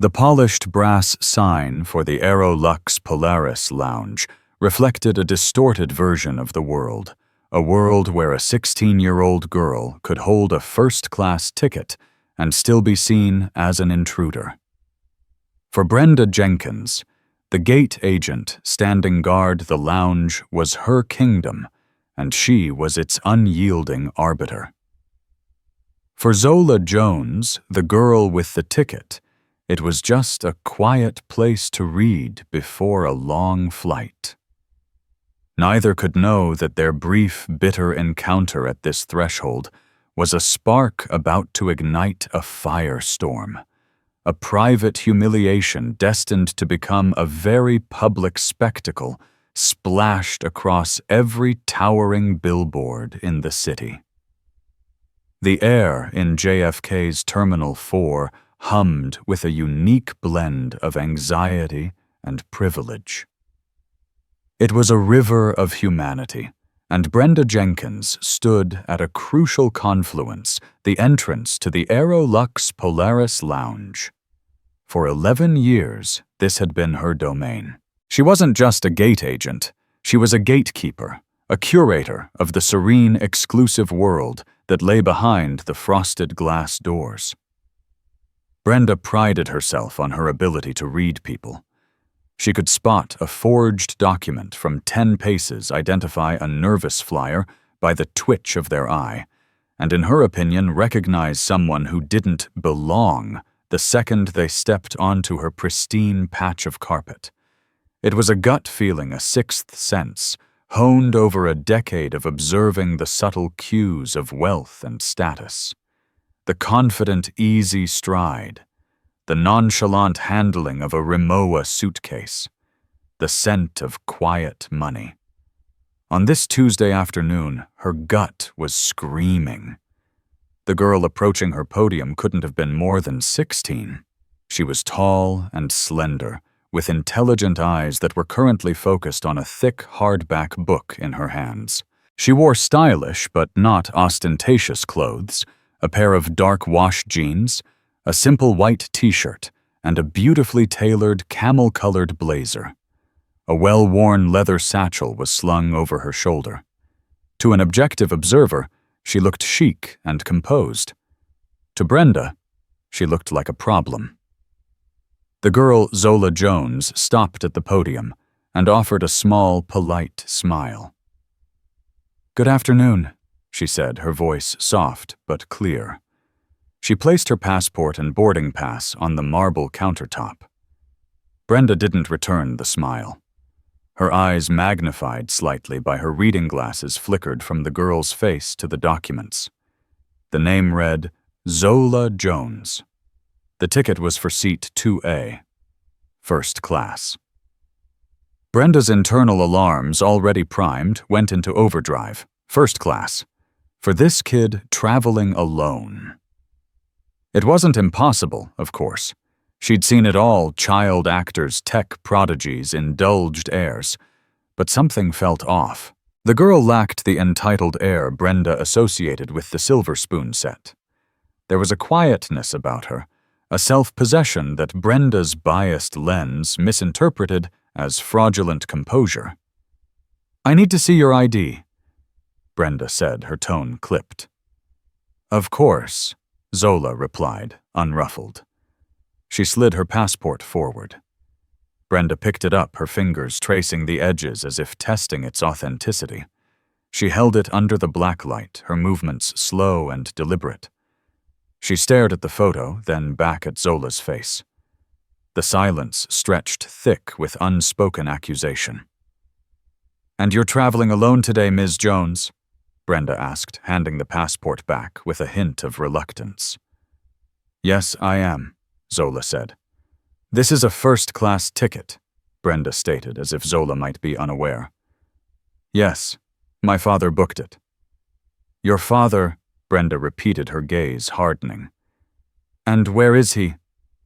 The polished brass sign for the Aerolux Polaris lounge reflected a distorted version of the world, a world where a 16-year-old girl could hold a first-class ticket and still be seen as an intruder. For Brenda Jenkins, the gate agent standing guard the lounge was her kingdom, and she was its unyielding arbiter. For Zola Jones, the girl with the ticket, it was just a quiet place to read before a long flight. Neither could know that their brief, bitter encounter at this threshold was a spark about to ignite a firestorm, a private humiliation destined to become a very public spectacle splashed across every towering billboard in the city. The air in JFK's Terminal 4 hummed with a unique blend of anxiety and privilege. It was a river of humanity, and Brenda Jenkins stood at a crucial confluence, the entrance to the Aerolux Polaris Lounge. For 11 years, this had been her domain. She wasn't just a gate agent, she was a gatekeeper, a curator of the serene, exclusive world that lay behind the frosted glass doors. Brenda prided herself on her ability to read people. She could spot a forged document from 10 paces, identify a nervous flyer by the twitch of their eye, and in her opinion recognize someone who didn't belong the second they stepped onto her pristine patch of carpet. It was a gut feeling, a sixth sense, honed over a decade of observing the subtle cues of wealth and status. The confident, easy stride, the nonchalant handling of a Rimowa suitcase, the scent of quiet money. On this Tuesday afternoon, her gut was screaming. The girl approaching her podium couldn't have been more than 16. She was tall and slender, with intelligent eyes that were currently focused on a thick hardback book in her hands. She wore stylish but not ostentatious clothes, a pair of dark wash jeans, a simple white t-shirt, and a beautifully tailored camel-colored blazer. A well-worn leather satchel was slung over her shoulder. To an objective observer, she looked chic and composed. To Brenda, she looked like a problem. The girl, Zola Jones, stopped at the podium and offered a small, polite smile. "Good afternoon," she said, her voice soft but clear. She placed her passport and boarding pass on the marble countertop. Brenda didn't return the smile. Her eyes, magnified slightly by her reading glasses, flickered from the girl's face to the documents. The name read, Zola Jones. The ticket was for seat 2A, first class. Brenda's internal alarms, already primed, went into overdrive. First class. For this kid traveling alone. It wasn't impossible, of course. She'd seen it all, child actors, tech prodigies, indulged airs. But something felt off. The girl lacked the entitled air Brenda associated with the Silver Spoon set. There was a quietness about her, a self-possession that Brenda's biased lens misinterpreted as fraudulent composure. "I need to see your ID," Brenda said, her tone clipped. "Of course," Zola replied, unruffled. She slid her passport forward. Brenda picked it up, her fingers tracing the edges as if testing its authenticity. She held it under the black light, her movements slow and deliberate. She stared at the photo, then back at Zola's face. The silence stretched thick with unspoken accusation. "And you're traveling alone today, Ms. Jones?" Brenda asked, handing the passport back with a hint of reluctance. "Yes, I am," Zola said. "This is a first-class ticket," Brenda stated, as if Zola might be unaware. "Yes, my father booked it." "Your father," Brenda repeated, her gaze hardening. "And where is he?"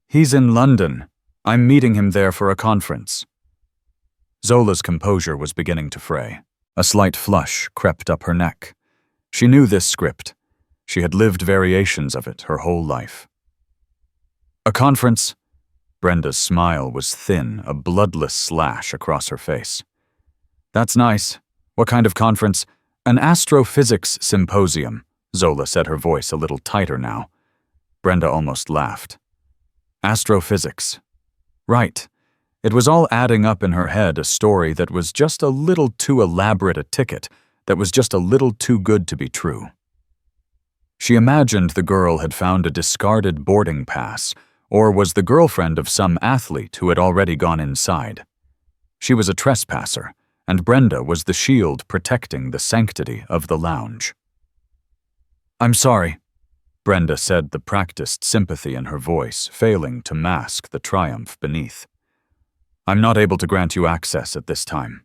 "He's in London. I'm meeting him there for a conference." Zola's composure was beginning to fray. A slight flush crept up her neck. She knew this script. She had lived variations of it her whole life. "A conference?" Brenda's smile was thin, a bloodless slash across her face. "That's nice. What kind of conference?" "An astrophysics symposium," Zola said, her voice a little tighter now. Brenda almost laughed. Astrophysics. Right. It was all adding up in her head, a story that was just a little too elaborate a ticket, that was just a little too good to be true. She imagined the girl had found a discarded boarding pass, or was the girlfriend of some athlete who had already gone inside. She was a trespasser, and Brenda was the shield protecting the sanctity of the lounge. "I'm sorry," Brenda said, the practiced sympathy in her voice failing to mask the triumph beneath. "I'm not able to grant you access at this time."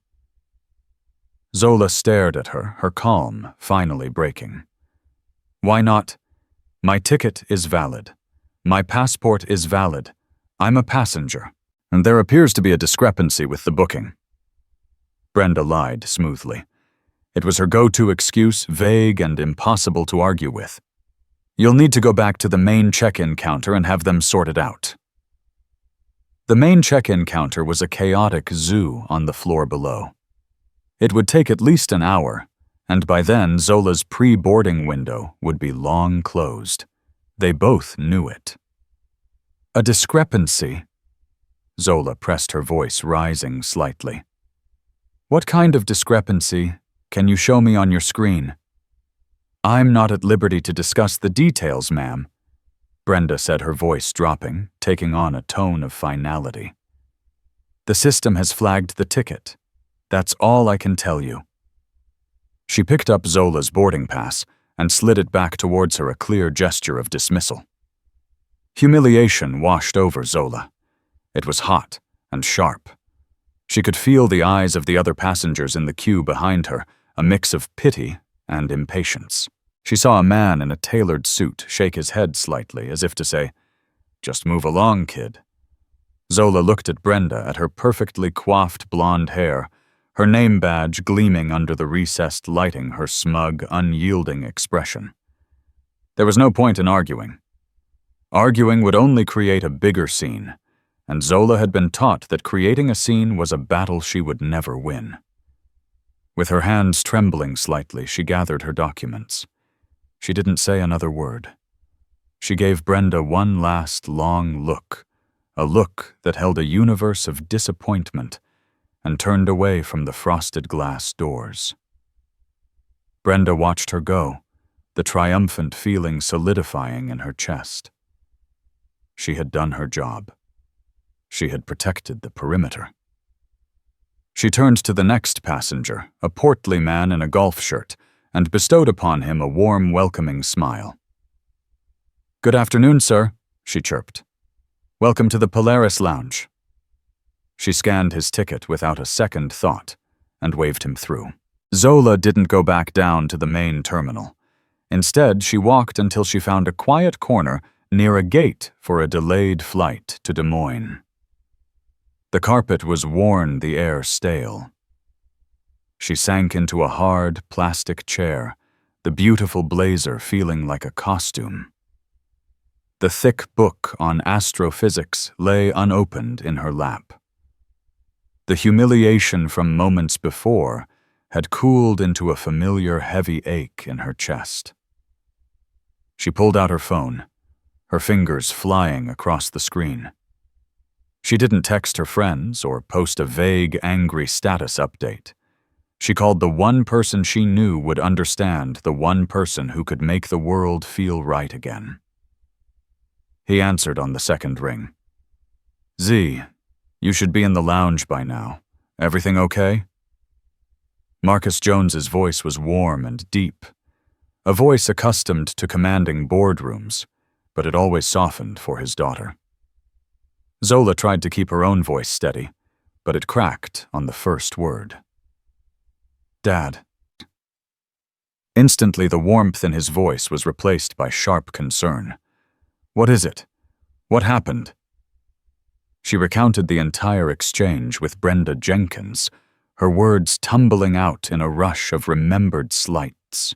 Zola stared at her, her calm finally breaking. "Why not? My ticket is valid. My passport is valid. I'm a passenger, and there appears to be a discrepancy with the booking." Brenda lied smoothly. It was her go-to excuse, vague and impossible to argue with. "You'll need to go back to the main check-in counter and have them sort it out." The main check-in counter was a chaotic zoo on the floor below. It would take at least an hour, and by then Zola's pre-boarding window would be long closed. They both knew it. "A discrepancy?" Zola pressed her voice, rising slightly. "What kind of discrepancy? Can you show me on your screen?" "I'm not at liberty to discuss the details, ma'am," Brenda said, her voice dropping, taking on a tone of finality. "The system has flagged the ticket. That's all I can tell you." She picked up Zola's boarding pass and slid it back towards her, a clear gesture of dismissal. Humiliation washed over Zola. It was hot and sharp. She could feel the eyes of the other passengers in the queue behind her, a mix of pity and impatience. She saw a man in a tailored suit shake his head slightly, as if to say, "Just move along, kid." Zola looked at Brenda, at her perfectly coiffed blonde hair, her name badge gleaming under the recessed lighting, her smug, unyielding expression. There was no point in arguing. Arguing would only create a bigger scene, and Zola had been taught that creating a scene was a battle she would never win. With her hands trembling slightly, she gathered her documents. She didn't say another word. She gave Brenda one last long look, a look that held a universe of disappointment, and turned away from the frosted glass doors. Brenda watched her go, the triumphant feeling solidifying in her chest. She had done her job. She had protected the perimeter. She turned to the next passenger, a portly man in a golf shirt, and bestowed upon him a warm, welcoming smile. "Good afternoon, sir," she chirped. "Welcome to the Polaris Lounge." She scanned his ticket without a second thought and waved him through. Zola didn't go back down to the main terminal. Instead, she walked until she found a quiet corner near a gate for a delayed flight to Des Moines. The carpet was worn, the air stale. She sank into a hard, plastic chair, the beautiful blazer feeling like a costume. The thick book on astrophysics lay unopened in her lap. The humiliation from moments before had cooled into a familiar heavy ache in her chest. She pulled out her phone, her fingers flying across the screen. She didn't text her friends or post a vague, angry status update. She called the one person she knew would understand, the one person who could make the world feel right again. He answered on the second ring. "Z, you should be in the lounge by now. Everything okay?" Marcus Jones's voice was warm and deep, a voice accustomed to commanding boardrooms, but it always softened for his daughter. Zola tried to keep her own voice steady, but it cracked on the first word. "Dad." Instantly, the warmth in his voice was replaced by sharp concern. "What is it? What happened?" She recounted the entire exchange with Brenda Jenkins, her words tumbling out in a rush of remembered slights.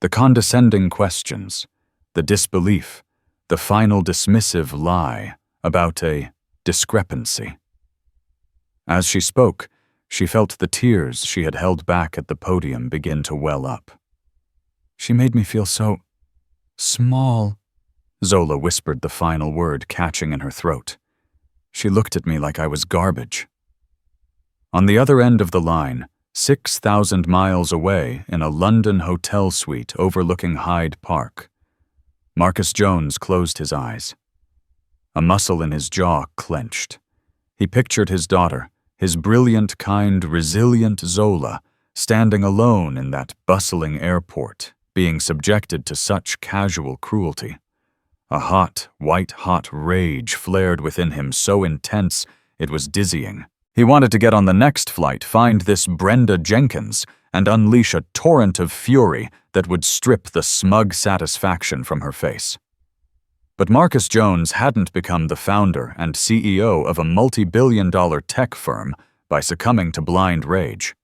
The condescending questions, the disbelief, the final dismissive lie about a discrepancy. As she spoke, she felt the tears she had held back at the podium begin to well up. "She made me feel so small," Zola whispered the final word catching in her throat. "She looked at me like I was garbage." On the other end of the line, 6,000 miles away in a London hotel suite overlooking Hyde Park, Marcus Jones closed his eyes. A muscle in his jaw clenched. He pictured his daughter, his brilliant, kind, resilient Zola, standing alone in that bustling airport, being subjected to such casual cruelty. A hot, white-hot rage flared within him so intense it was dizzying. He wanted to get on the next flight, find this Brenda Jenkins, and unleash a torrent of fury that would strip the smug satisfaction from her face. But Marcus Jones hadn't become the founder and CEO of a multi-billion-dollar tech firm by succumbing to blind rage.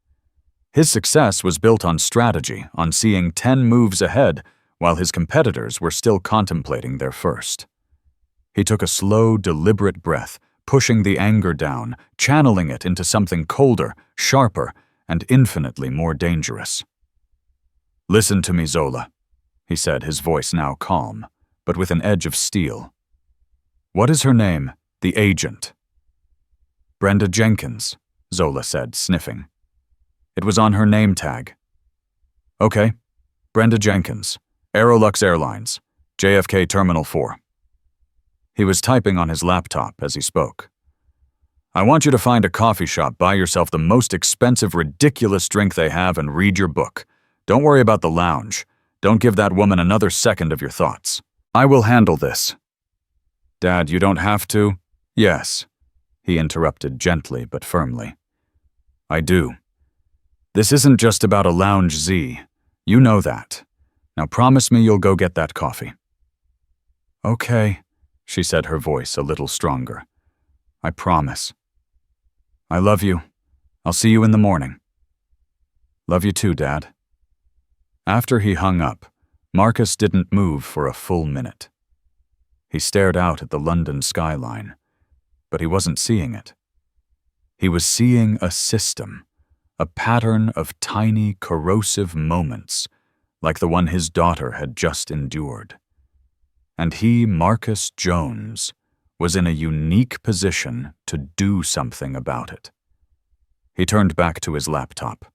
His success was built on strategy, on seeing 10 moves ahead, while his competitors were still contemplating their first. He took a slow, deliberate breath, pushing the anger down, channeling it into something colder, sharper, and infinitely more dangerous. "Listen to me, Zola," he said, his voice now calm, but with an edge of steel. "What is her name, the agent?" "Brenda Jenkins," Zola said, sniffing. "It was on her name tag." "Okay, Brenda Jenkins, Airlines, JFK Terminal 4. He was typing on his laptop as he spoke. "I want you to find a coffee shop, buy yourself the most expensive, ridiculous drink they have, and read your book. Don't worry about the lounge. Don't give that woman another second of your thoughts. I will handle this." "Dad, you don't have to." "Yes," he interrupted gently but firmly. "I do. This isn't just about a lounge, Z. You know that. Now promise me you'll go get that coffee." "Okay," she said, her voice a little stronger. "I promise. I love you. I'll see you in the morning." "Love you too, Dad." After he hung up, Marcus didn't move for a full minute. He stared out at the London skyline, but he wasn't seeing it. He was seeing a system, a pattern of tiny, corrosive moments, like the one his daughter had just endured. And he, Marcus Jones, was in a unique position to do something about it. He turned back to his laptop.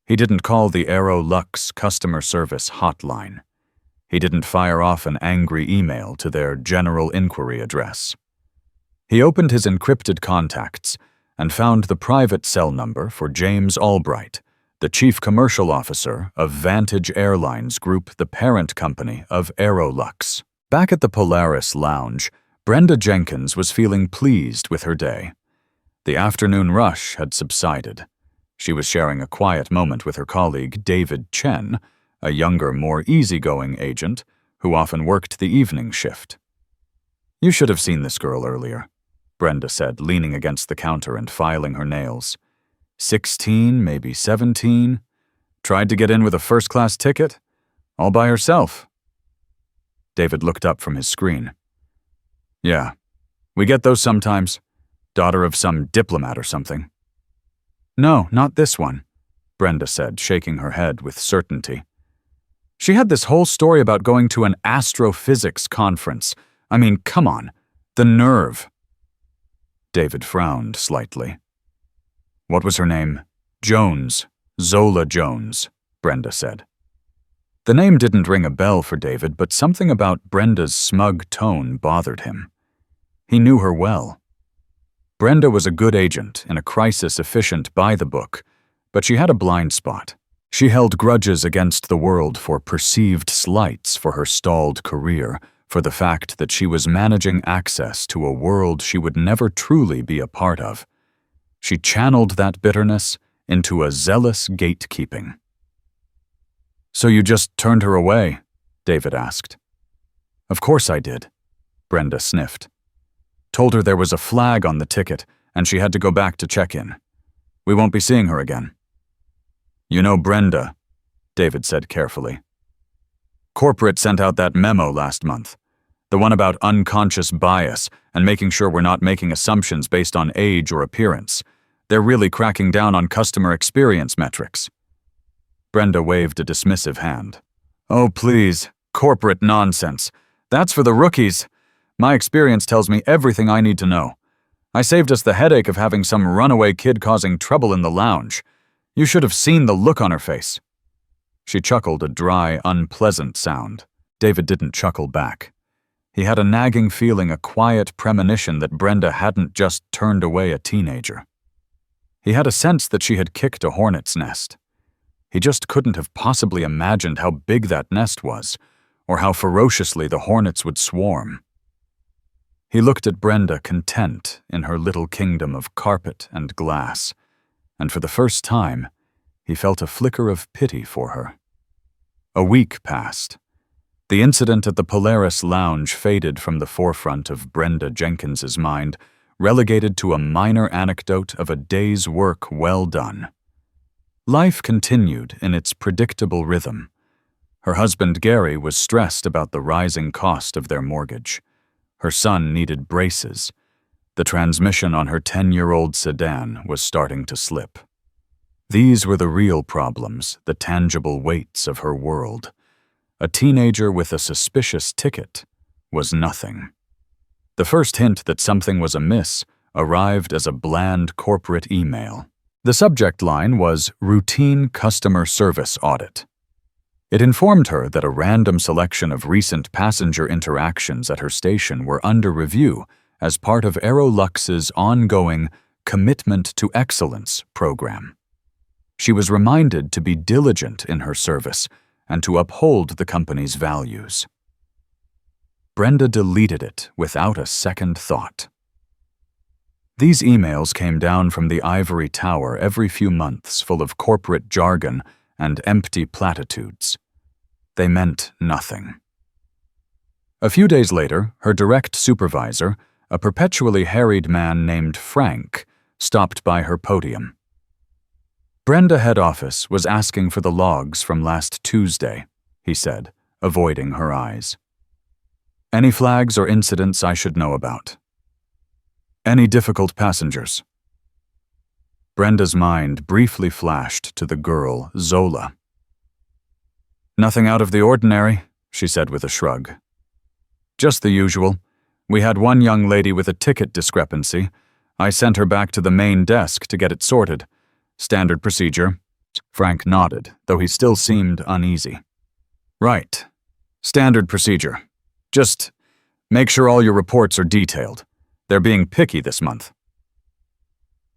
He didn't call the Aero-Lux customer service hotline. He didn't fire off an angry email to their general inquiry address. He opened his encrypted contacts and found the private cell number for James Albright, the chief commercial officer of Vantage Airlines Group, the parent company of Aero-Lux. Back at the Polaris Lounge, Brenda Jenkins was feeling pleased with her day. The afternoon rush had subsided. She was sharing a quiet moment with her colleague David Chen, a younger, more easygoing agent who often worked the evening shift. "You should have seen this girl earlier," Brenda said, leaning against the counter and filing her nails. 16, maybe 17. Tried to get in with a first-class ticket, all by herself. David looked up from his screen. "Yeah, we get those sometimes. Daughter of some diplomat or something." "No, not this one," Brenda said, shaking her head with certainty. "She had this whole story about going to an astrophysics conference. I mean, come on, the nerve." David frowned slightly. "What was her name?" "Jones. Zola Jones," Brenda said. The name didn't ring a bell for David, but something about Brenda's smug tone bothered him. He knew her well. Brenda was a good agent in a crisis efficient by the book, but she had a blind spot. She held grudges against the world for perceived slights for her stalled career, for the fact that she was managing access to a world she would never truly be a part of. She channeled that bitterness into a zealous gatekeeping. "So you just turned her away?" David asked. "Of course I did," Brenda sniffed. "Told her there was a flag on the ticket and she had to go back to check in. We won't be seeing her again." "You know Brenda," David said carefully. "Corporate sent out that memo last month. The one about unconscious bias and making sure we're not making assumptions based on age or appearance. They're really cracking down on customer experience metrics. Brenda waved a dismissive hand. Oh, please. Corporate nonsense. That's for the rookies. My experience tells me everything I need to know. I saved us the headache of having some runaway kid causing trouble in the lounge. You should have seen the look on her face. She chuckled a dry, unpleasant sound. David didn't chuckle back. He had a nagging feeling, a quiet premonition that Brenda hadn't just turned away a teenager. He had a sense that she had kicked a hornet's nest. He just couldn't have possibly imagined how big that nest was, or how ferociously the hornets would swarm. He looked at Brenda content in her little kingdom of carpet and glass, and for the first time, he felt a flicker of pity for her. A week passed. The incident at the Polaris Lounge faded from the forefront of Brenda Jenkins's mind, relegated to a minor anecdote of a day's work well done. Life continued in its predictable rhythm. Her husband Gary was stressed about the rising cost of their mortgage. Her son needed braces. The transmission on her 10-year-old sedan was starting to slip. These were the real problems, the tangible weights of her world. A teenager with a suspicious ticket was nothing. The first hint that something was amiss arrived as a bland corporate email. The subject line was Routine Customer Service Audit. It informed her that a random selection of recent passenger interactions at her station were under review as part of Aerolux's ongoing Commitment to Excellence program. She was reminded to be diligent in her service and to uphold the company's values. Brenda deleted it without a second thought. These emails came down from the ivory tower every few months, full of corporate jargon and empty platitudes. They meant nothing. A few days later, her direct supervisor, a perpetually harried man named Frank, stopped by her podium. Brenda head office was asking for the logs from last Tuesday, he said, avoiding her eyes. Any flags or incidents I should know about? Any difficult passengers? Brenda's mind briefly flashed to the girl, Zola. Nothing out of the ordinary, she said with a shrug. Just the usual. We had one young lady with a ticket discrepancy. I sent her back to the main desk to get it sorted. Standard procedure. Frank nodded, though he still seemed uneasy. Right. Standard procedure. Just make sure all your reports are detailed. They're being picky this month.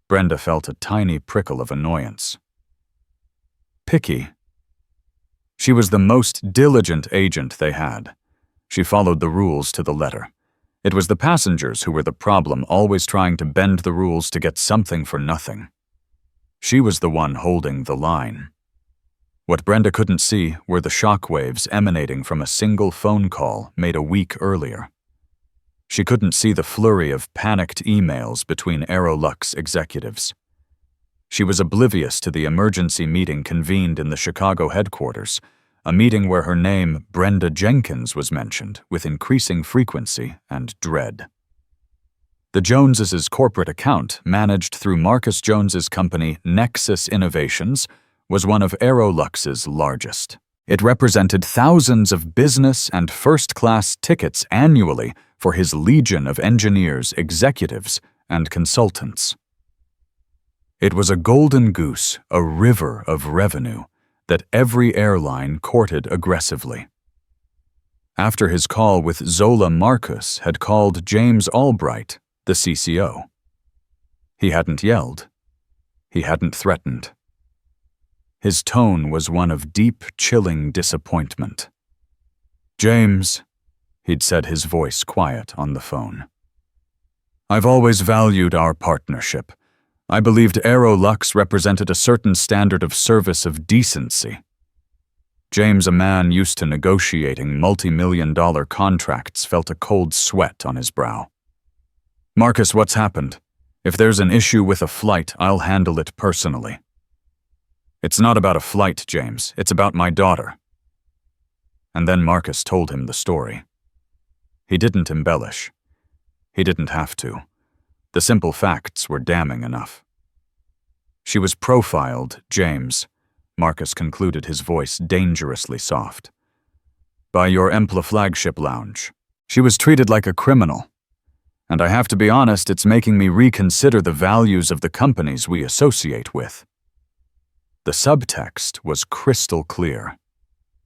Brenda felt a tiny prickle of annoyance. Picky. She was the most diligent agent they had. She followed the rules to the letter. It was the passengers who were the problem, always trying to bend the rules to get something for nothing. She was the one holding the line. What Brenda couldn't see were the shockwaves emanating from a single phone call made a week earlier. She couldn't see the flurry of panicked emails between Aerolux executives. She was oblivious to the emergency meeting convened in the Chicago headquarters, a meeting where her name, Brenda Jenkins, was mentioned with increasing frequency and dread. The Joneses' corporate account, managed through Marcus Jones's company Nexus Innovations, was one of Aerolux's largest. It represented thousands of business and first-class tickets annually for his legion of engineers, executives, and consultants. It was a golden goose, a river of revenue, that every airline courted aggressively. After his call with Zola, Marcus had called James Albright, the CCO. He hadn't yelled. He hadn't threatened. His tone was one of deep, chilling disappointment. James, he'd said, his voice quiet on the phone. I've always valued our partnership. I believed Aerolux represented a certain standard of service of decency. James, a man used to negotiating multi-million-dollar contracts, felt a cold sweat on his brow. Marcus, what's happened? If there's an issue with a flight, I'll handle it personally. It's not about a flight, James. It's about my daughter. And then Marcus told him the story. He didn't embellish. He didn't have to. The simple facts were damning enough. She was profiled, James, Marcus concluded, his voice dangerously soft. By your Empla flagship lounge. She was treated like a criminal. And I have to be honest, it's making me reconsider the values of the companies we associate with. The subtext was crystal clear.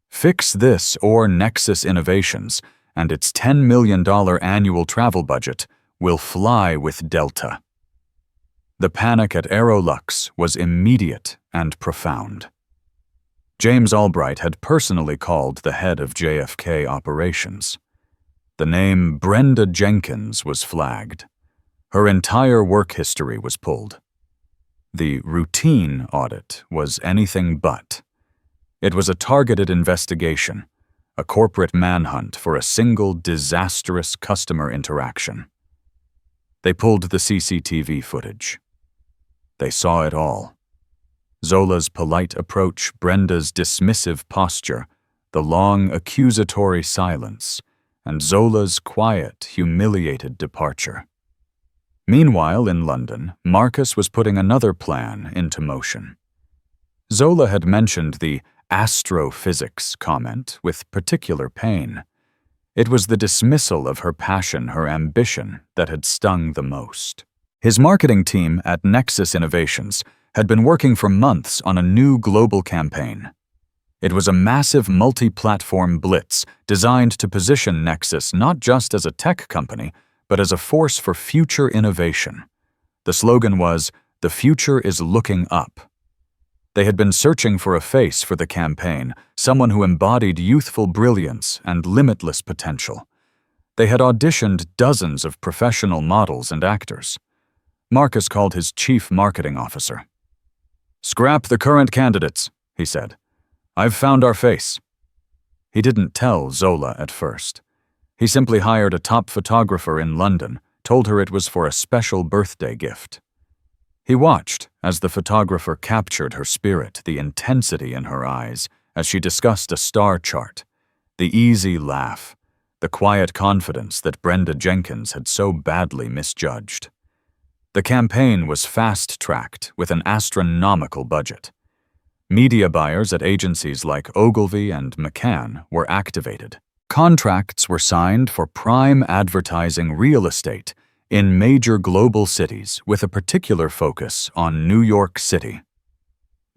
Fix this or Nexus Innovations, and its $10 million annual travel budget will fly with Delta. The panic at Aerolux was immediate and profound. James Albright had personally called the head of JFK operations. The name Brenda Jenkins was flagged. Her entire work history was pulled. The routine audit was anything but. It was a targeted investigation, a corporate manhunt for a single disastrous customer interaction. They pulled the CCTV footage. They saw it all. Zola's polite approach, Brenda's dismissive posture, the long accusatory silence, and Zola's quiet, humiliated departure. Meanwhile, in London, Marcus was putting another plan into motion. Zola had mentioned the astrophysics comment with particular pain. It was the dismissal of her passion, her ambition, that had stung the most. His marketing team at Nexus Innovations had been working for months on a new global campaign. It was a massive multi-platform blitz designed to position Nexus not just as a tech company, but as a force for future innovation. The slogan was, "The future is looking up." They had been searching for a face for the campaign, someone who embodied youthful brilliance and limitless potential. They had auditioned dozens of professional models and actors. Marcus called his chief marketing officer. "Scrap the current candidates," he said. "I've found our face." He didn't tell Zola at first. He simply hired a top photographer in London, told her it was for a special birthday gift. He watched as the photographer captured her spirit, the intensity in her eyes, as she discussed a star chart, the easy laugh, the quiet confidence that Brenda Jenkins had so badly misjudged. The campaign was fast-tracked with an astronomical budget. Media buyers at agencies like Ogilvy and McCann were activated. Contracts were signed for prime advertising real estate in major global cities with a particular focus on New York City.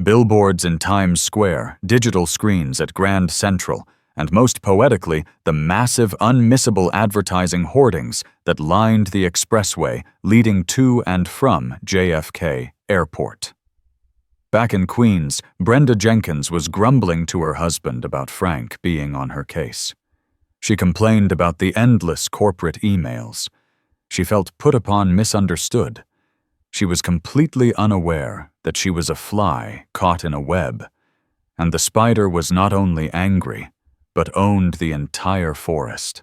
Billboards in Times Square, digital screens at Grand Central, and most poetically, the massive unmissable advertising hoardings that lined the expressway leading to and from JFK Airport. Back in Queens, Brenda Jenkins was grumbling to her husband about Frank being on her case. She complained about the endless corporate emails. She felt put upon, misunderstood. She was completely unaware that she was a fly caught in a web, and the spider was not only angry, but owned the entire forest.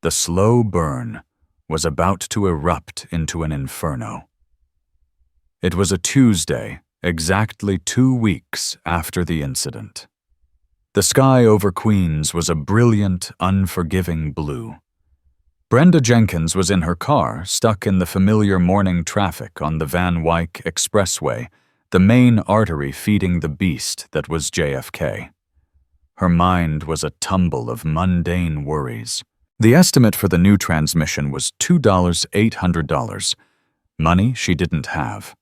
The slow burn was about to erupt into an inferno. It was a Tuesday, exactly 2 weeks after the incident. The sky over Queens was a brilliant, unforgiving blue. Brenda Jenkins was in her car, stuck in the familiar morning traffic on the Van Wyck Expressway, the main artery feeding the beast that was JFK. Her mind was a tumble of mundane worries. The estimate for the new transmission was $2,800. Money she didn't have.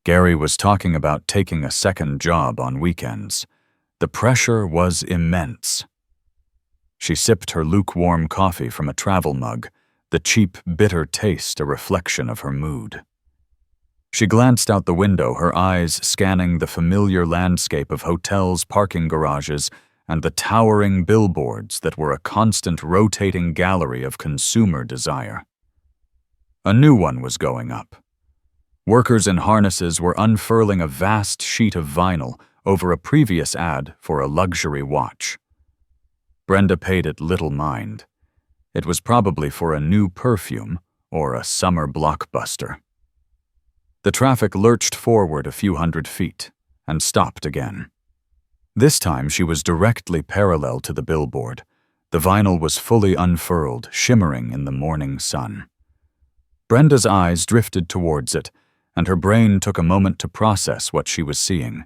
Gary was talking about taking a second job on weekends. The pressure was immense. She sipped her lukewarm coffee from a travel mug, the cheap, bitter taste a reflection of her mood. She glanced out the window, her eyes scanning the familiar landscape of hotels, parking garages, and the towering billboards that were a constant rotating gallery of consumer desire. A new one was going up. Workers in harnesses were unfurling a vast sheet of vinyl over a previous ad for a luxury watch. Brenda paid it little mind. It was probably for a new perfume or a summer blockbuster. The traffic lurched forward a few hundred feet and stopped again. This time she was directly parallel to the billboard, The vinyl was fully unfurled, shimmering in the morning sun. Brenda's eyes drifted towards it, and her brain took a moment to process what she was seeing.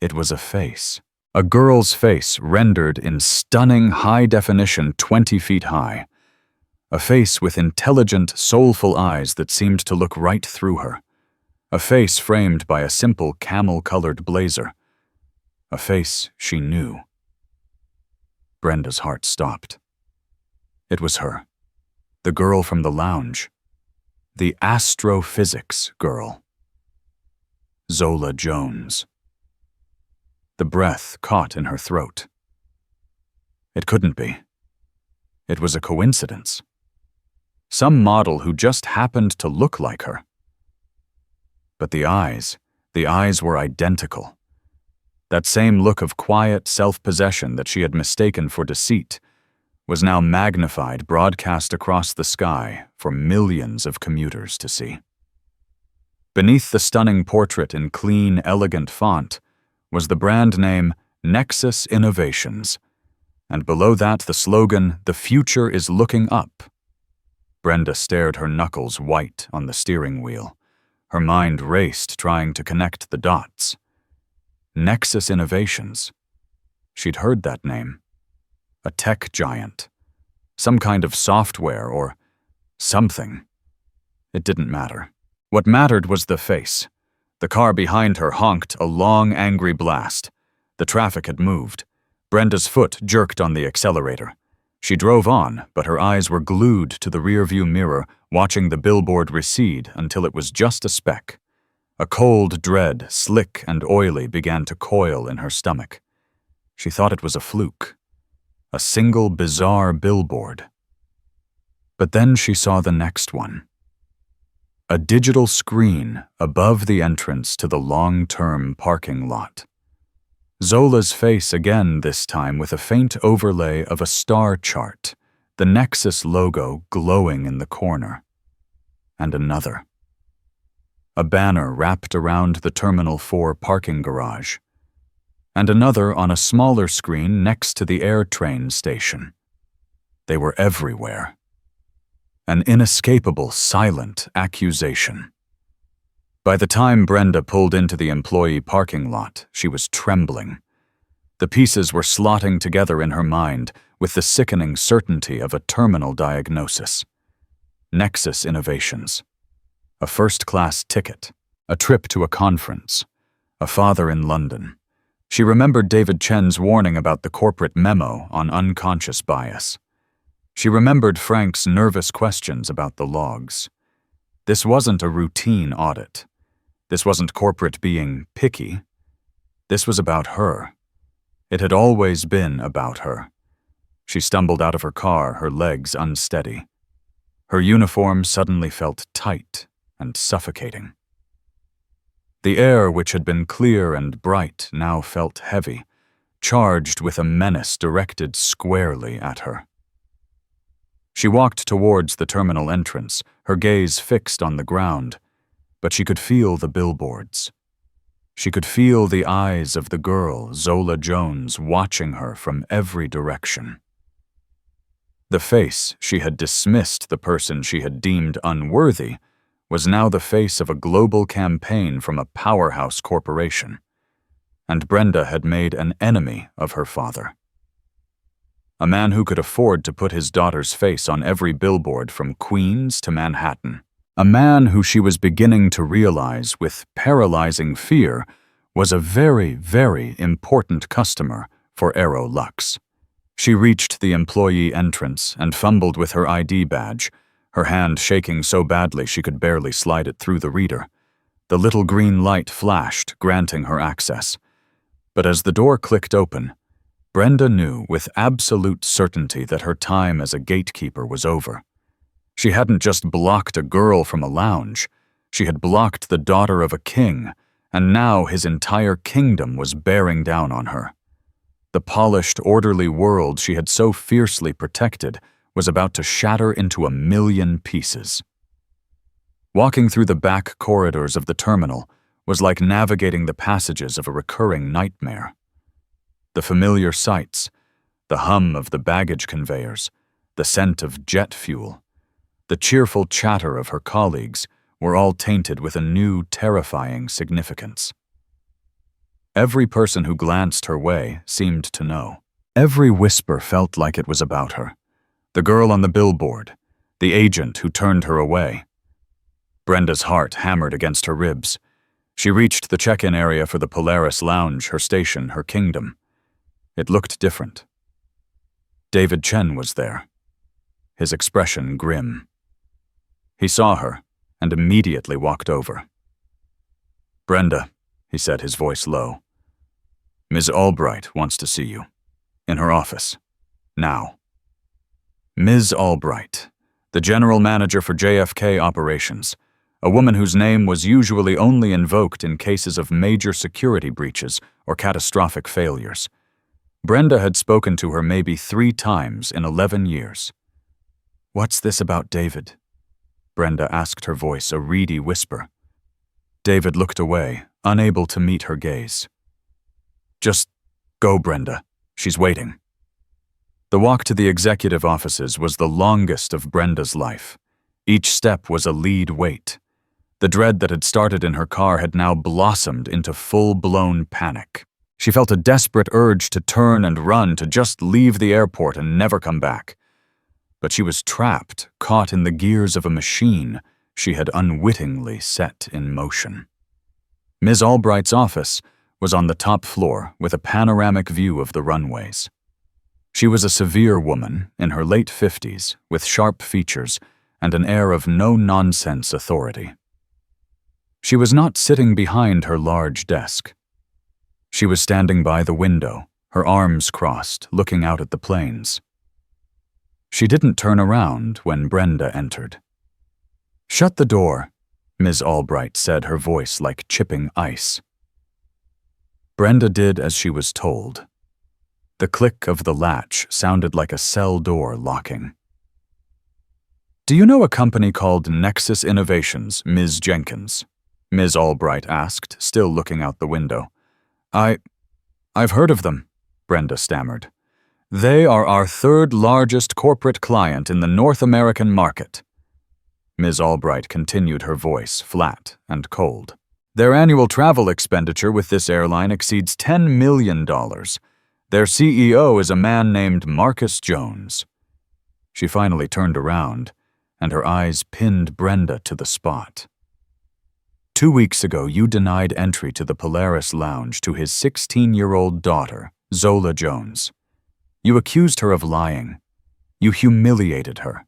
It was a face. A girl's face rendered in stunning high definition 20 feet high. A face with intelligent, soulful eyes that seemed to look right through her. A face framed by a simple camel-colored blazer. A face she knew. Brenda's heart stopped. It was her. The girl from the lounge. The astrophysics girl. Zola Jones. The breath caught in her throat. It couldn't be. It was a coincidence. Some model who just happened to look like her. But the eyes were identical. That same look of quiet self-possession that she had mistaken for deceit was now magnified, broadcast across the sky for millions of commuters to see. Beneath the stunning portrait in clean, elegant font was the brand name Nexus Innovations, and below that the slogan, "The future is looking up." Brenda stared, her knuckles white on the steering wheel. Her mind raced, trying to connect the dots. Nexus Innovations. She'd heard that name. A tech giant. Some kind of software or something. It didn't matter. What mattered was the face. The car behind her honked a long, angry blast. The traffic had moved. Brenda's foot jerked on the accelerator. She drove on, but her eyes were glued to the rearview mirror, watching the billboard recede until it was just a speck. A cold dread, slick and oily, began to coil in her stomach. She thought it was a fluke. A single bizarre billboard. But then she saw the next one. A digital screen above the entrance to the long-term parking lot. Zola's face again, this time with a faint overlay of a star chart, the Nexus logo glowing in the corner. And another. A banner wrapped around the Terminal 4 parking garage. And another on a smaller screen next to the AirTrain station. They were everywhere. An inescapable, silent accusation. By the time Brenda pulled into the employee parking lot, she was trembling. The pieces were slotting together in her mind with the sickening certainty of a terminal diagnosis. Nexus Innovations. A first-class ticket. A trip to a conference. A father in London. She remembered David Chen's warning about the corporate memo on unconscious bias. She remembered Frank's nervous questions about the logs. This wasn't a routine audit. This wasn't corporate being picky. This was about her. It had always been about her. She stumbled out of her car, her legs unsteady. Her uniform suddenly felt tight and suffocating. The air, which had been clear and bright, now felt heavy, charged with a menace directed squarely at her. She walked towards the terminal entrance, her gaze fixed on the ground, but she could feel the billboards. She could feel the eyes of the girl, Zola Jones, watching her from every direction. The face she had dismissed, the person she had deemed unworthy, was now the face of a global campaign from a powerhouse corporation. And Brenda had made an enemy of her father. A man who could afford to put his daughter's face on every billboard from Queens to Manhattan. A man who she was beginning to realize with paralyzing fear was a very, very important customer for Aero-Lux. She reached the employee entrance and fumbled with her ID badge, her hand shaking so badly she could barely slide it through the reader. The little green light flashed, granting her access. But as the door clicked open, Brenda knew with absolute certainty that her time as a gatekeeper was over. She hadn't just blocked a girl from a lounge. She had blocked the daughter of a king, and now his entire kingdom was bearing down on her. The polished, orderly world she had so fiercely protected was about to shatter into 1,000,000 pieces. Walking through the back corridors of the terminal was like navigating the passages of a recurring nightmare. The familiar sights, the hum of the baggage conveyors, the scent of jet fuel, the cheerful chatter of her colleagues were all tainted with a new, terrifying significance. Every person who glanced her way seemed to know. Every whisper felt like it was about her. The girl on the billboard, the agent who turned her away. Brenda's heart hammered against her ribs. She reached the check-in area for the Polaris Lounge, her station, her kingdom. It looked different. David Chen was there, his expression grim. He saw her and immediately walked over. "Brenda," he said, his voice low. "Ms. Albright wants to see you. In her office. Now." Ms. Albright, the general manager for JFK operations, a woman whose name was usually only invoked in cases of major security breaches or catastrophic failures. Brenda had spoken to her maybe 3 times in 11 years. "What's this about David?" Brenda asked, her voice a reedy whisper. David looked away, unable to meet her gaze. "Just go, Brenda. She's waiting." The walk to the executive offices was the longest of Brenda's life. Each step was a lead weight. The dread that had started in her car had now blossomed into full-blown panic. She felt a desperate urge to turn and run, to just leave the airport and never come back. But she was trapped, caught in the gears of a machine she had unwittingly set in motion. Ms. Albright's office was on the top floor with a panoramic view of the runways. She was a severe woman in her late 50s with sharp features and an air of no-nonsense authority. She was not sitting behind her large desk. She was standing by the window, her arms crossed, looking out at the planes. She didn't turn around when Brenda entered. "Shut the door," Ms. Albright said, her voice like chipping ice. Brenda did as she was told. The click of the latch sounded like a cell door locking. "Do you know a company called Nexus Innovations, Ms. Jenkins?" Ms. Albright asked, still looking out the window. I've heard of them," Brenda stammered. "They are our 3rd largest corporate client in the North American market." Ms. Albright continued, her voice flat and cold. "Their annual travel expenditure with this airline exceeds $10 million. Their CEO is a man named Marcus Jones." She finally turned around, and her eyes pinned Brenda to the spot. "2 weeks ago, you denied entry to the Polaris Lounge to his 16-year-old daughter, Zola Jones. You accused her of lying. You humiliated her.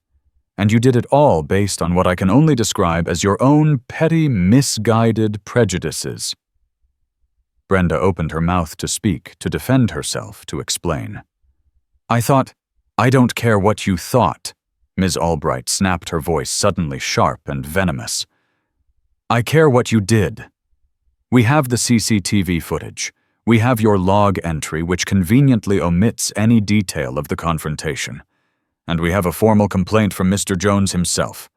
And you did it all based on what I can only describe as your own petty, misguided prejudices." Brenda opened her mouth to speak, to defend herself, to explain. I don't care what you thought," Ms. Albright snapped, her voice suddenly sharp and venomous. "I care what you did. We have the CCTV footage. We have your log entry, which conveniently omits any detail of the confrontation. And we have a formal complaint from Mr. Jones himself.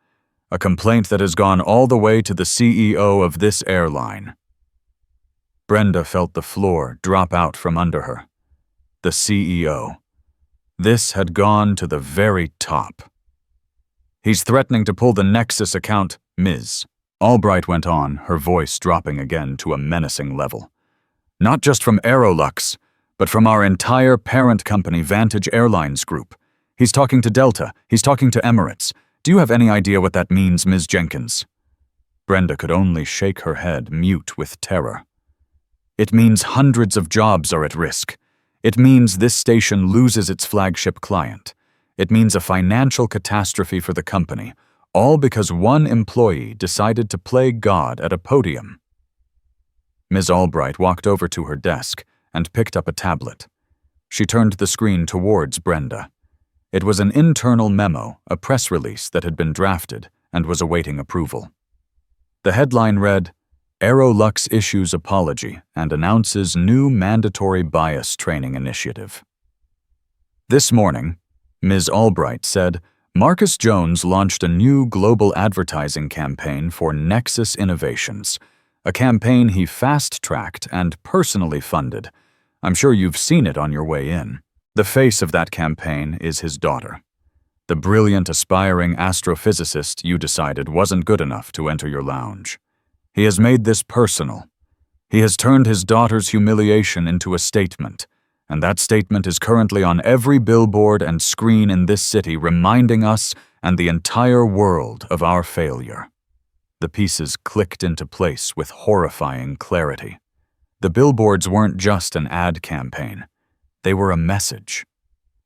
A complaint that has gone all the way to the CEO of this airline." Brenda felt the floor drop out from under her. The CEO. This had gone to the very top. "He's threatening to pull the Nexus account, Ms. Albright went on, her voice dropping again to a menacing level. "Not just from Aerolux, but from our entire parent company, Vantage Airlines Group. He's talking to Delta. He's talking to Emirates. Do you have any idea what that means, Ms. Jenkins?" Brenda could only shake her head, mute with terror. "It means hundreds of jobs are at risk. It means this station loses its flagship client. It means a financial catastrophe for the company, all because one employee decided to play God at a podium." Ms. Albright walked over to her desk and picked up a tablet. She turned the screen towards Brenda. It was an internal memo, a press release that had been drafted and was awaiting approval. The headline read, "Aerolux issues apology and announces new mandatory bias training initiative." This morning, Ms. Albright said, Marcus Jones launched a new global advertising campaign for Nexus Innovations, a campaign he fast-tracked and personally funded. I'm sure you've seen it on your way in. The face of that campaign is his daughter. The brilliant, aspiring astrophysicist you decided wasn't good enough to enter your lounge. He has made this personal. He has turned his daughter's humiliation into a statement, and that statement is currently on every billboard and screen in this city, reminding us and the entire world of our failure. The pieces clicked into place with horrifying clarity. The billboards weren't just an ad campaign. They were a message.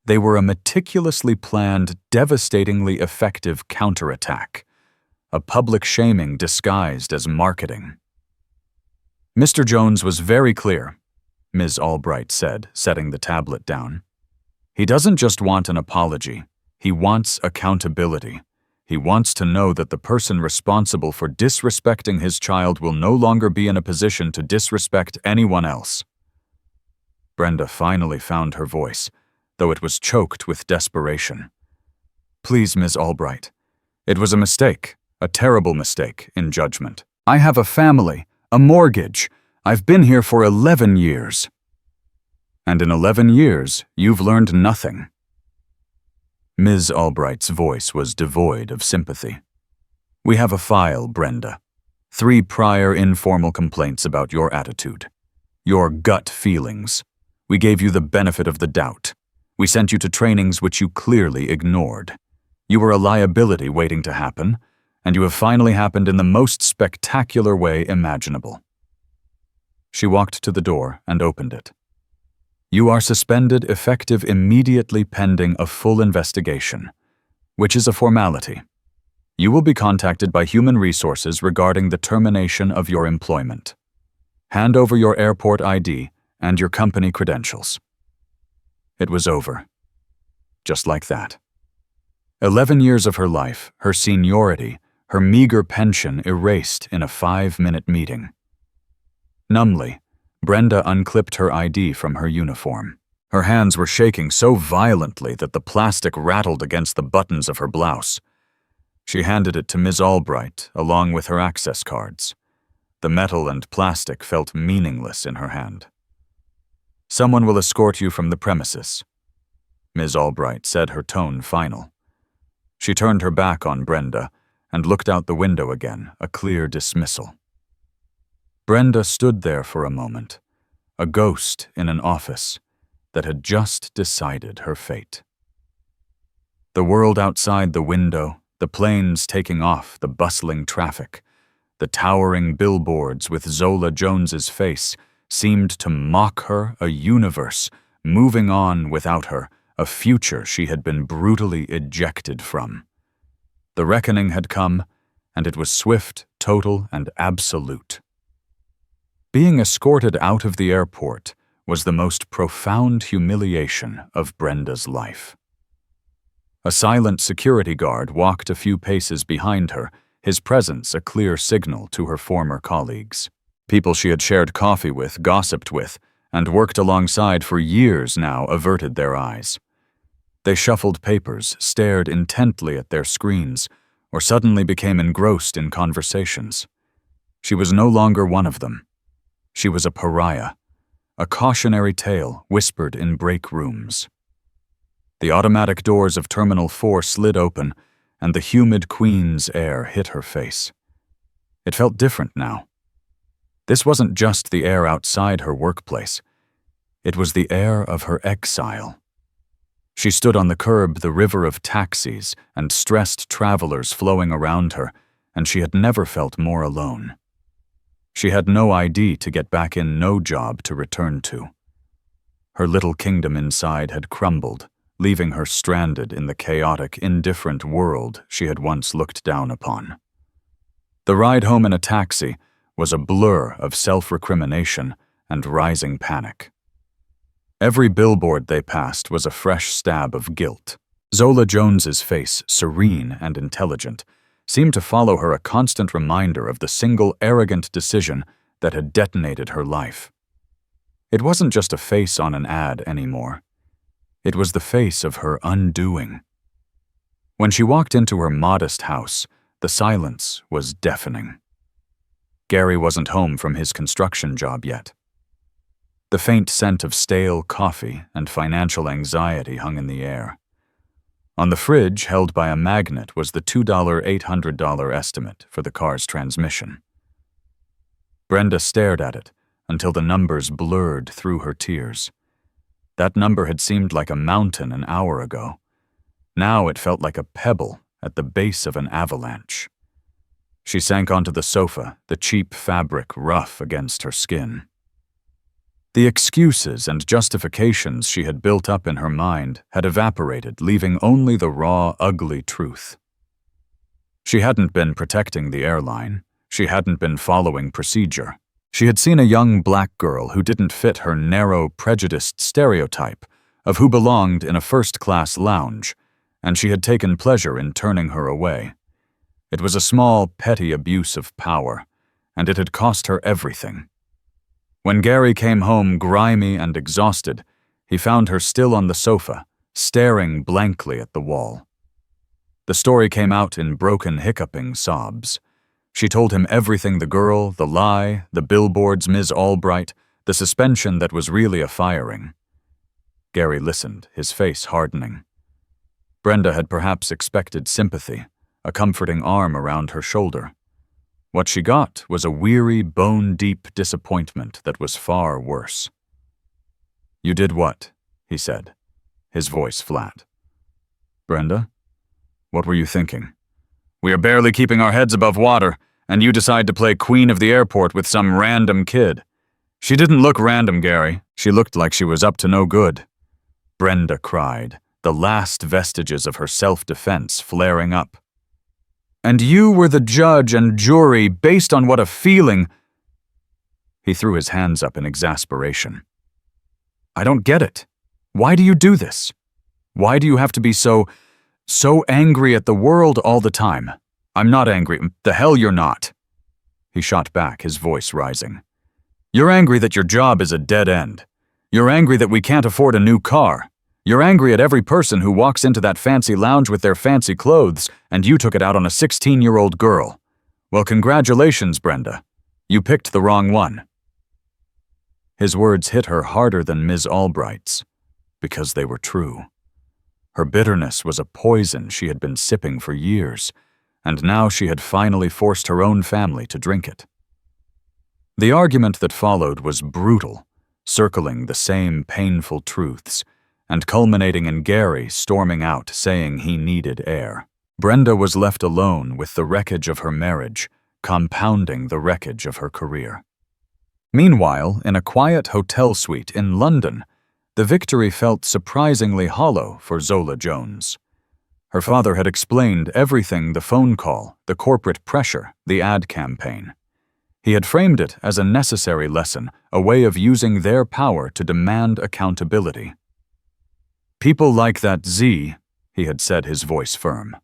They were a meticulously planned, devastatingly effective counterattack. A public shaming disguised as marketing. Mr. Jones was very clear, Ms. Albright said, setting the tablet down. He doesn't just want an apology. He wants accountability. He wants to know that the person responsible for disrespecting his child will no longer be in a position to disrespect anyone else. Brenda finally found her voice, though it was choked with desperation. Please, Ms. Albright. It was a mistake, a terrible mistake, in judgment. I have a family, a mortgage. I've been here for 11 years. And in 11 years, you've learned nothing. Ms. Albright's voice was devoid of sympathy. We have a file, Brenda. 3 prior informal complaints about your attitude. Your gut feelings. We gave you the benefit of the doubt. We sent you to trainings which you clearly ignored. You were a liability waiting to happen, and you have finally happened in the most spectacular way imaginable. She walked to the door and opened it. You are suspended effective immediately pending a full investigation, which is a formality. You will be contacted by Human Resources regarding the termination of your employment. Hand over your airport ID and your company credentials. It was over. Just like that. 11 years of her life, her seniority, her meager pension erased in a 5-minute meeting. Numbly, Brenda unclipped her ID from her uniform. Her hands were shaking so violently that the plastic rattled against the buttons of her blouse. She handed it to Ms. Albright, along with her access cards. The metal and plastic felt meaningless in her hand. Someone will escort you from the premises, Ms. Albright said, her tone final. She turned her back on Brenda and looked out the window again, a clear dismissal. Brenda stood there for a moment, a ghost in an office that had just decided her fate. The world outside the window, the planes taking off, the bustling traffic, the towering billboards with Zola Jones's face seemed to mock her, a universe, moving on without her, a future she had been brutally ejected from. The reckoning had come, and it was swift, total, and absolute. Being escorted out of the airport was the most profound humiliation of Brenda's life. A silent security guard walked a few paces behind her, his presence a clear signal to her former colleagues. People she had shared coffee with, gossiped with, and worked alongside for years now averted their eyes. They shuffled papers, stared intently at their screens, or suddenly became engrossed in conversations. She was no longer one of them. She was a pariah, a cautionary tale whispered in break rooms. The automatic doors of Terminal 4 slid open, and the humid Queen's air hit her face. It felt different now. This wasn't just the air outside her workplace. It was the air of her exile. She stood on the curb, the river of taxis and stressed travelers flowing around her, and she had never felt more alone. She had no ID to get back in, no job to return to. Her little kingdom inside had crumbled, leaving her stranded in the chaotic, indifferent world she had once looked down upon. The ride home in a taxi was a blur of self-recrimination and rising panic. Every billboard they passed was a fresh stab of guilt. Zola Jones's face, serene and intelligent, seemed to follow her, a constant reminder of the single arrogant decision that had detonated her life. It wasn't just a face on an ad anymore. It was the face of her undoing. When she walked into her modest house, the silence was deafening. Gary wasn't home from his construction job yet. The faint scent of stale coffee and financial anxiety hung in the air. On the fridge, held by a magnet, was the $2,800 estimate for the car's transmission. Brenda stared at it until the numbers blurred through her tears. That number had seemed like a mountain an hour ago. Now it felt like a pebble at the base of an avalanche. She sank onto the sofa, the cheap fabric rough against her skin. The excuses and justifications she had built up in her mind had evaporated, leaving only the raw, ugly truth. She hadn't been protecting the airline. She hadn't been following procedure. She had seen a young black girl who didn't fit her narrow, prejudiced stereotype of who belonged in a first-class lounge, and she had taken pleasure in turning her away. It was a small, petty abuse of power, and it had cost her everything. When Gary came home grimy and exhausted, he found her still on the sofa, staring blankly at the wall. The story came out in broken, hiccuping sobs. She told him everything: the girl, the lie, the billboards, Ms. Albright, the suspension that was really a firing. Gary listened, his face hardening. Brenda had perhaps expected sympathy, a comforting arm around her shoulder. What she got was a weary, bone-deep disappointment that was far worse. "You did what?" he said, his voice flat. "Brenda, what were you thinking? We are barely keeping our heads above water, and you decide to play queen of the airport with some random kid. She didn't look random, Gary. She looked like she was up to no good." Brenda cried, the last vestiges of her self-defense flaring up. "And you were the judge and jury based on what a feeling—" He threw his hands up in exasperation. "I don't get it. Why do you do this? Why do you have to be so angry at the world all the time? I'm not angry. The hell you're not." He shot back, his voice rising. "You're angry that your job is a dead end. You're angry that we can't afford a new car. You're angry at every person who walks into that fancy lounge with their fancy clothes, and you took it out on a 16-year-old girl. Well, congratulations, Brenda. You picked the wrong one." His words hit her harder than Ms. Albright's, because they were true. Her bitterness was a poison she had been sipping for years, and now she had finally forced her own family to drink it. The argument that followed was brutal, circling the same painful truths, and culminating in Gary storming out saying he needed air. Brenda was left alone with the wreckage of her marriage, compounding the wreckage of her career. Meanwhile, in a quiet hotel suite in London, the victory felt surprisingly hollow for Zola Jones. Her father had explained everything: the phone call, the corporate pressure, the ad campaign. He had framed it as a necessary lesson, a way of using their power to demand accountability. "People like that Z," he had said, his voice firm.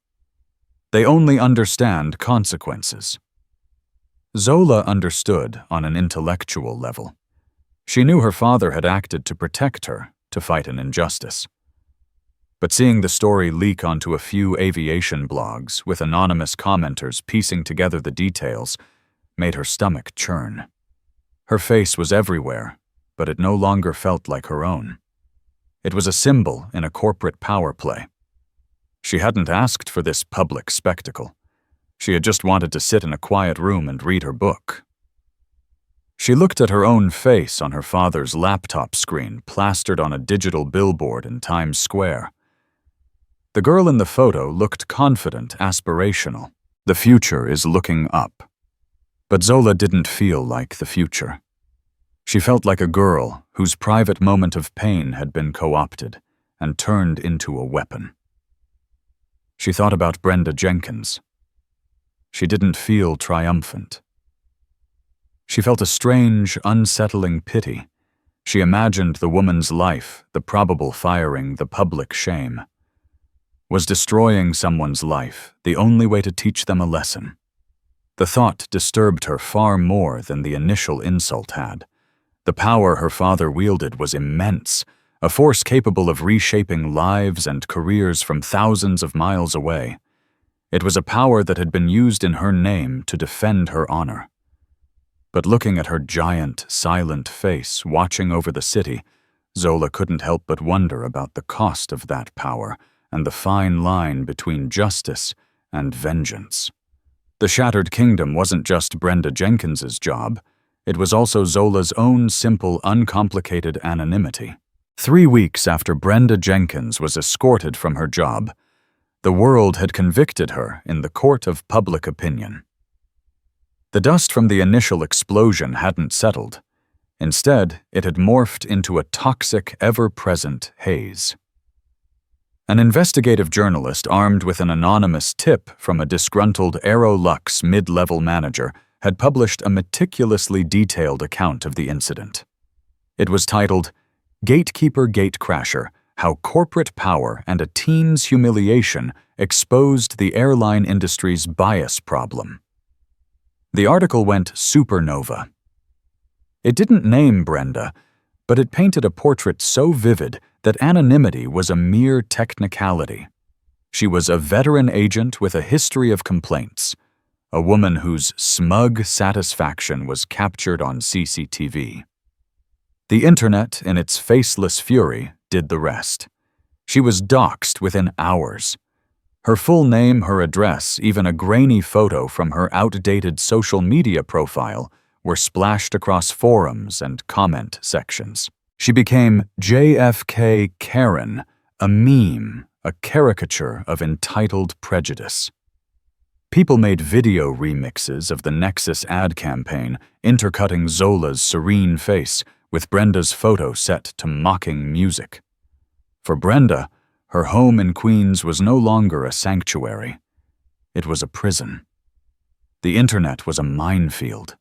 "They only understand consequences." Zola understood on an intellectual level. She knew her father had acted to protect her, to fight an injustice. But seeing the story leak onto a few aviation blogs with anonymous commenters piecing together the details made her stomach churn. Her face was everywhere, but it no longer felt like her own. It was a symbol in a corporate power play. She hadn't asked for this public spectacle. She had just wanted to sit in a quiet room and read her book. She looked at her own face on her father's laptop screen plastered on a digital billboard in Times Square. The girl in the photo looked confident, aspirational. The future is looking up. But Zola didn't feel like the future. She felt like a girl whose private moment of pain had been co-opted and turned into a weapon. She thought about Brenda Jenkins. She didn't feel triumphant. She felt a strange, unsettling pity. She imagined the woman's life, the probable firing, the public shame. Was destroying someone's life the only way to teach them a lesson? The thought disturbed her far more than the initial insult had. The power her father wielded was immense, a force capable of reshaping lives and careers from thousands of miles away. It was a power that had been used in her name to defend her honor. But looking at her giant, silent face watching over the city, Zola couldn't help but wonder about the cost of that power and the fine line between justice and vengeance. The Shattered Kingdom wasn't just Brenda Jenkins's job. It was also Zola's own simple, uncomplicated anonymity. 3 weeks after Brenda Jenkins was escorted from her job, the world had convicted her in the court of public opinion. The dust from the initial explosion hadn't settled. Instead, it had morphed into a toxic, ever-present haze. An investigative journalist armed with an anonymous tip from a disgruntled Aerolux mid-level manager had published a meticulously detailed account of the incident. It was titled, "Gatekeeper Gatecrasher: How Corporate Power and a Teen's Humiliation Exposed the Airline Industry's Bias Problem." The article went supernova. It didn't name Brenda, but it painted a portrait so vivid that anonymity was a mere technicality. She was a veteran agent with a history of complaints, a woman whose smug satisfaction was captured on CCTV. The internet, in its faceless fury, did the rest. She was doxxed within hours. Her full name, her address, even a grainy photo from her outdated social media profile were splashed across forums and comment sections. She became JFK Karen, a meme, a caricature of entitled prejudice. People made video remixes of the Nexus ad campaign, intercutting Zola's serene face with Brenda's photo set to mocking music. For Brenda, her home in Queens was no longer a sanctuary. It was a prison. The internet was a minefield.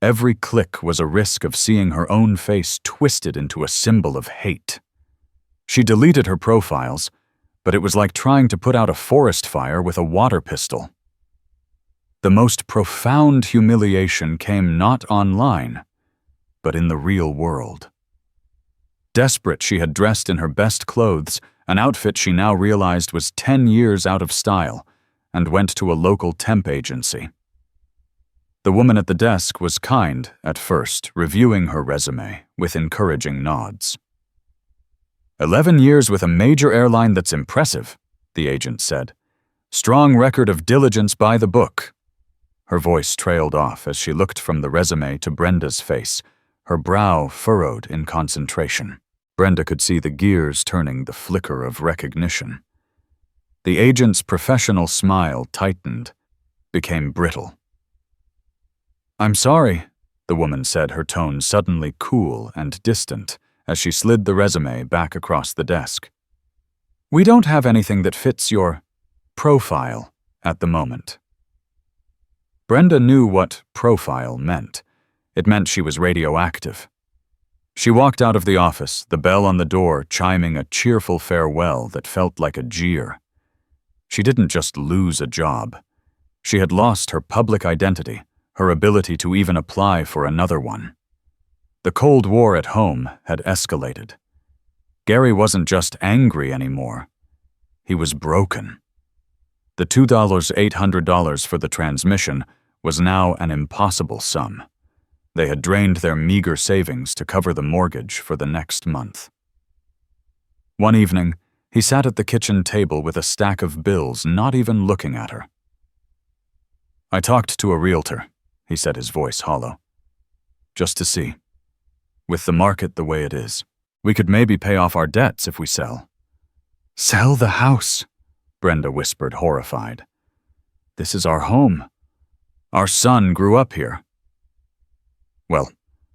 Every click was a risk of seeing her own face twisted into a symbol of hate. She deleted her profiles, but it was like trying to put out a forest fire with a water pistol. The most profound humiliation came not online, but in the real world. Desperate, she had dressed in her best clothes, an outfit she now realized was 10 years out of style, and went to a local temp agency. The woman at the desk was kind at first, reviewing her resume with encouraging nods. 11 years with a major airline, that's impressive, the agent said. Strong record of diligence by the book. Her voice trailed off as she looked from the resume to Brenda's face, her brow furrowed in concentration. Brenda could see the gears turning, the flicker of recognition. The agent's professional smile tightened, became brittle. "I'm sorry," the woman said, her tone suddenly cool and distant as she slid the resume back across the desk. "We don't have anything that fits your profile at the moment." Brenda knew what profile meant. It meant she was radioactive. She walked out of the office, the bell on the door chiming a cheerful farewell that felt like a jeer. She didn't just lose a job. She had lost her public identity, her ability to even apply for another one. The Cold War at home had escalated. Gary wasn't just angry anymore. He was broken. The $2,800 for the transmission was now an impossible sum. They had drained their meager savings to cover the mortgage for the next month. One evening, he sat at the kitchen table with a stack of bills, not even looking at her. "I talked to a realtor," he said, his voice hollow. "Just to see. With the market the way it is, we could maybe pay off our debts if we sell." "Sell the house," Brenda whispered, horrified. "This is our home. Our son grew up here." "Well,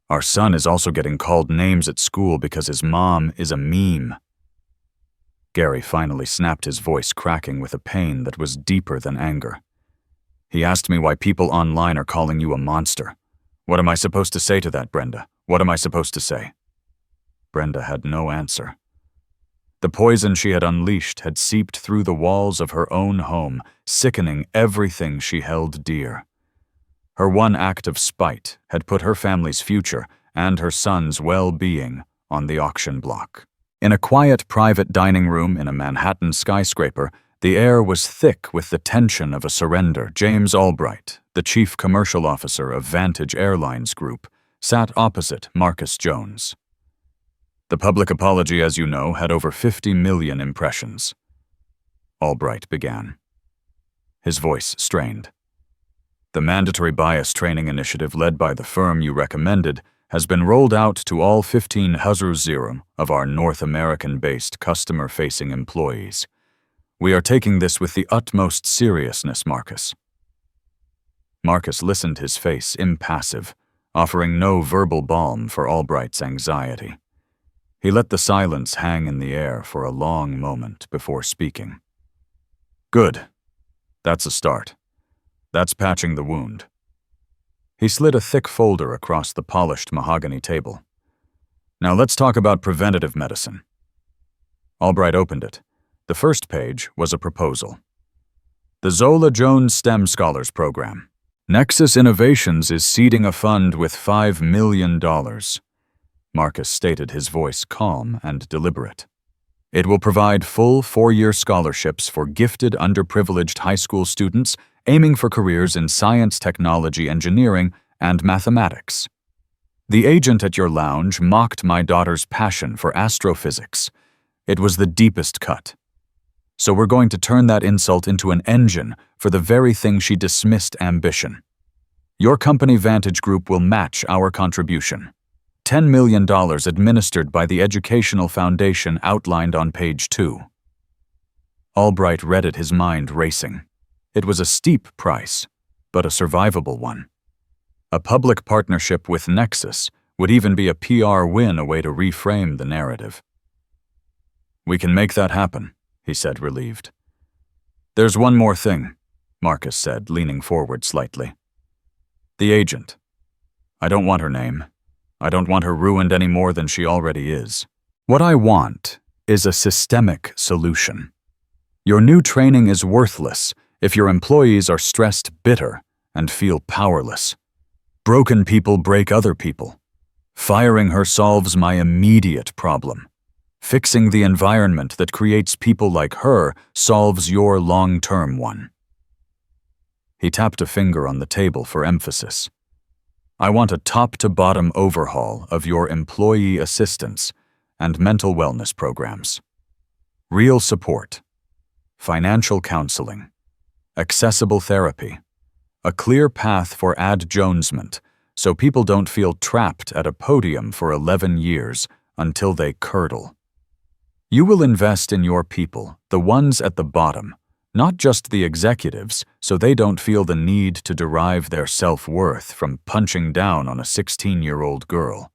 our son is also getting called names at school because his mom is a meme." Gary finally snapped, his voice cracking with a pain that was deeper than anger. "He asked me why people online are calling you a monster. What am I supposed to say to that, Brenda? What am I supposed to say?" Brenda had no answer. The poison she had unleashed had seeped through the walls of her own home, sickening everything she held dear. Her one act of spite had put her family's future and her son's well-being on the auction block. In a quiet private dining room in a Manhattan skyscraper, The air was thick with the tension of a surrender. James Albright, the chief commercial officer of Vantage Airlines Group, sat opposite Marcus Jones. The public apology, as you know, had over 50 million impressions. Albright began. His voice strained. The mandatory bias training initiative led by the firm you recommended has been rolled out to all 15,000 of our North American-based customer-facing employees. We are taking this with the utmost seriousness, Marcus. Marcus listened, his face impassive, offering no verbal balm for Albright's anxiety. He let the silence hang in the air for a long moment before speaking. Good. That's a start. That's patching the wound. He slid a thick folder across the polished mahogany table. Now let's talk about preventative medicine. Albright opened it. The first page was a proposal. The Zola Jones STEM Scholars Program. Nexus Innovations is seeding a fund with $5 million. Marcus stated, his voice calm and deliberate. It will provide full 4-year scholarships for gifted, underprivileged high school students aiming for careers in science, technology, engineering, and mathematics. The agent at your lounge mocked my daughter's passion for astrophysics. It was the deepest cut. So we're going to turn that insult into an engine for the very thing she dismissed: ambition. Your company Vantage Group will match our contribution. $10 million administered by the Educational Foundation outlined on page 2. Albright read it, his mind racing. It was a steep price, but a survivable one. A public partnership with Nexus would even be a PR win, a way to reframe the narrative. We can make that happen, he said, relieved. There's one more thing, Marcus said, leaning forward slightly. The agent. I don't want her name. I don't want her ruined any more than she already is. What I want is a systemic solution. Your new training is worthless if your employees are stressed, bitter, and feel powerless. Broken people break other people. Firing her solves my immediate problem. Fixing the environment that creates people like her solves your long-term one. He tapped a finger on the table for emphasis. I want a top-to-bottom overhaul of your employee assistance and mental wellness programs. Real support, financial counseling, accessible therapy, a clear path for adjonesment so people don't feel trapped at a podium for 11 years until they curdle. You will invest in your people, the ones at the bottom, not just the executives, so they don't feel the need to derive their self-worth from punching down on a 16-year-old girl.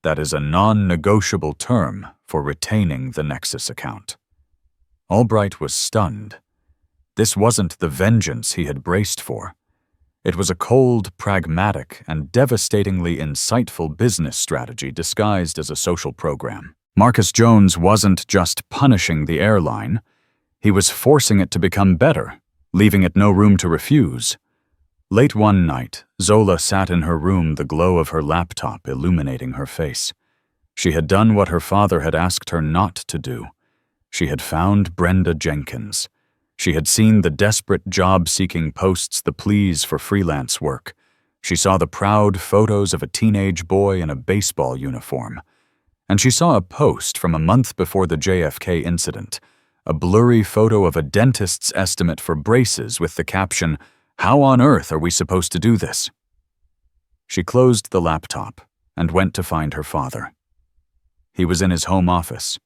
That is a non-negotiable term for retaining the Nexus account. Albright was stunned. This wasn't the vengeance he had braced for. It was a cold, pragmatic, and devastatingly insightful business strategy disguised as a social program. Marcus Jones wasn't just punishing the airline, he was forcing it to become better, leaving it no room to refuse. Late one night, Zola sat in her room, the glow of her laptop illuminating her face. She had done what her father had asked her not to do. She had found Brenda Jenkins. She had seen the desperate job-seeking posts, the pleas for freelance work. She saw the proud photos of a teenage boy in a baseball uniform. And she saw a post from a month before the JFK incident, a blurry photo of a dentist's estimate for braces with the caption, "How on earth are we supposed to do this?" She closed the laptop and went to find her father. He was in his home office,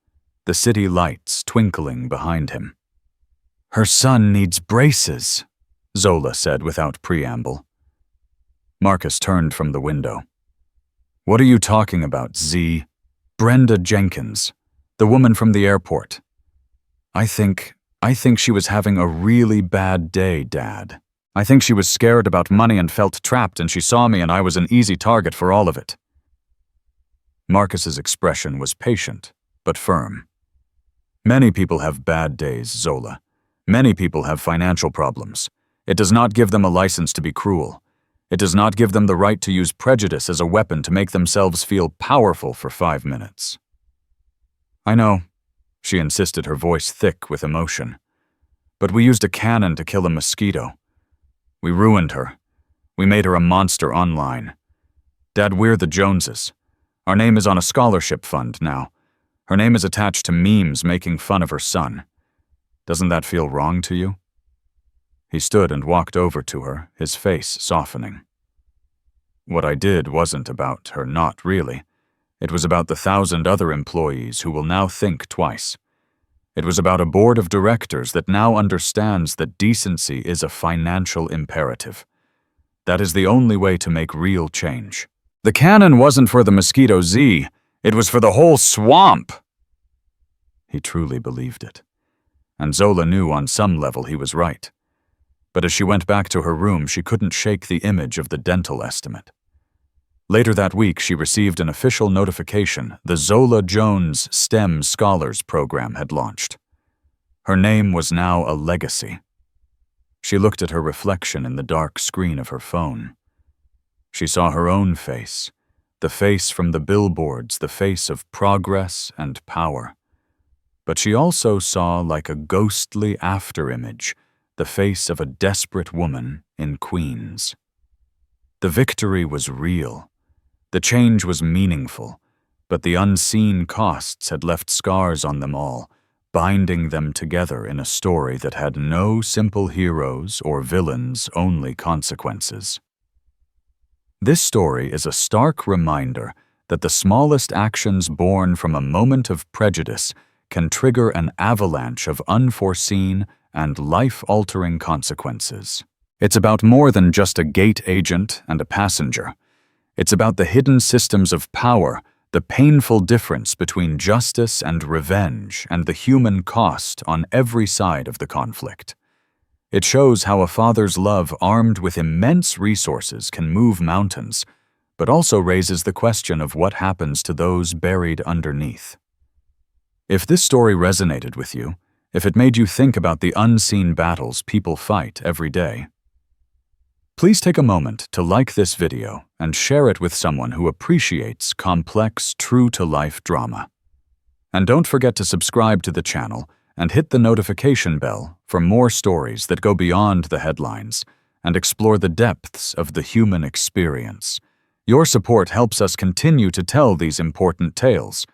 the city lights twinkling behind him. Her son needs braces, Zola said without preamble. Marcus turned from the window. What are you talking about, Z? Brenda Jenkins, the woman from the airport. I think she was having a really bad day, Dad. I think she was scared about money and felt trapped, and she saw me and I was an easy target for all of it. Marcus's expression was patient, but firm. Many people have bad days, Zola. Many people have financial problems. It does not give them a license to be cruel. It does not give them the right to use prejudice as a weapon to make themselves feel powerful for 5 minutes. I know, she insisted, her voice thick with emotion. But we used a cannon to kill a mosquito. We ruined her. We made her a monster online. Dad, we're the Joneses. Our name is on a scholarship fund now. Her name is attached to memes making fun of her son. Doesn't that feel wrong to you?" He stood and walked over to her, his face softening. "What I did wasn't about her, not really. It was about the 1,000 other employees who will now think twice. It was about a board of directors that now understands that decency is a financial imperative. That is the only way to make real change. The cannon wasn't for the mosquito Z, it was for the whole swamp." He truly believed it. And Zola knew on some level he was right. But as she went back to her room, she couldn't shake the image of the dental estimate. Later that week, she received an official notification the Zola Jones STEM Scholars Program had launched. Her name was now a legacy. She looked at her reflection in the dark screen of her phone. She saw her own face, the face from the billboards, the face of progress and power. But she also saw, like a ghostly afterimage, the face of a desperate woman in Queens. The victory was real. The change was meaningful, but the unseen costs had left scars on them all, binding them together in a story that had no simple heroes or villains, only consequences. This story is a stark reminder that the smallest actions born from a moment of prejudice can trigger an avalanche of unforeseen and life-altering consequences. It's about more than just a gate agent and a passenger. It's about the hidden systems of power, the painful difference between justice and revenge, and the human cost on every side of the conflict. It shows how a father's love armed with immense resources can move mountains, but also raises the question of what happens to those buried underneath. If this story resonated with you, if it made you think about the unseen battles people fight every day, please take a moment to like this video and share it with someone who appreciates complex, true-to-life drama. And don't forget to subscribe to the channel and hit the notification bell for more stories that go beyond the headlines and explore the depths of the human experience. Your support helps us continue to tell these important tales.